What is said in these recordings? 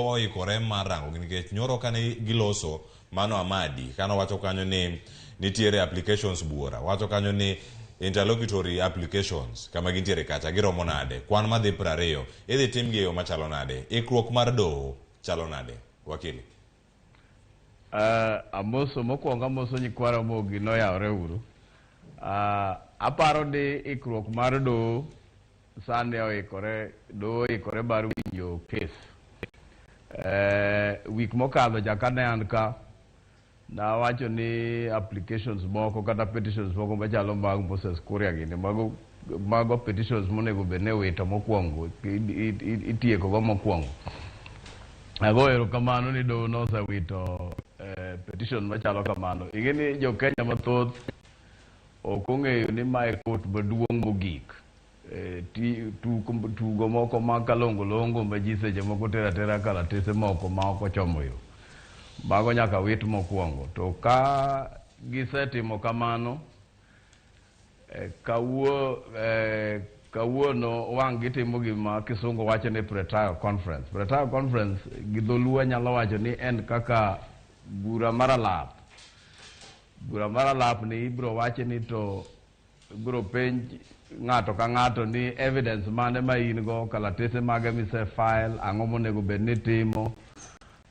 oikore mar rango nikech nyoro kane giloso mano Amadi kano wacho kanyo ni nitiere applications buora, wacho kanyo ni interlocutory applications kama gintiere kacha giromo nade, kwan madhi 20 idhi tim gi yo machalo nade, ikruok mar doho chalo nade wakili? Amoso mokwongo amoso nyikwara mogi noyawre uru. Aparo ni ikruok mar doho sani oikore, doho oikore bar winjo kes. Wik mokadho jakane an ka na wacho ni applications moko kata petitions moko machalo mag Moses Kuria gini mago petitions monego bene wito mokwongo itieko go mokwongo. Ago erokamano ni doho nosewito petition machalo kamano. Ingeni jo Kenya mathoth ok ong'eyo ni mae court maduong' mogik. Tugo moko ma kalongolongo ma ji seche moko tera kalatese moko ma ok ochomo yo. Mago nyaka wit mokwongo. To ka gisetimo kamano, kawuono wang' gitimo gima kisungu wacho ni pre-trial conference. Pre-trial conference gi dholuo nyalo wacho ni en kaka bura maralap. Bura maralap ni ibro wache ni to ibro penj ng'ato ka ng'ato ni evidence mane ma in go, kalatese mage mise file, ang'o monego bed ni timo.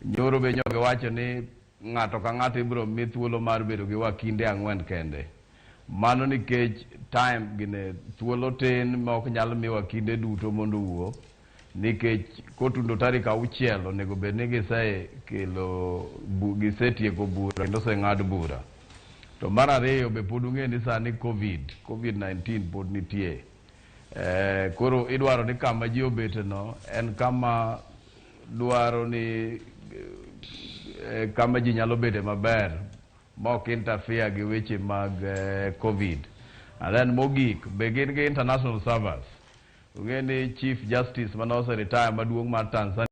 Nyoro be nyoge wacho ni ng'ato ka ng'ato ibro mi thuolo mar bedo gi wakinde 4 kende. Mano nikech time gine thuolo tin ma ok nyal mi wakinde duto mondo wuo, nikech kotundo tarik 6 onego bed ni gisetieko bura kendo oseng'ad bura. To mar ariyo be pod ung'e ni sani COVID-19 pod nitie. Koro idwaro ni kama ji obete no en kama dwaro ni kama ji nyalo bede maber mok interfere gi weche mag COVID. And then mogik be gin gi international servers. Ung'e ni Chief Justice manose retire maduong' mar Tanzania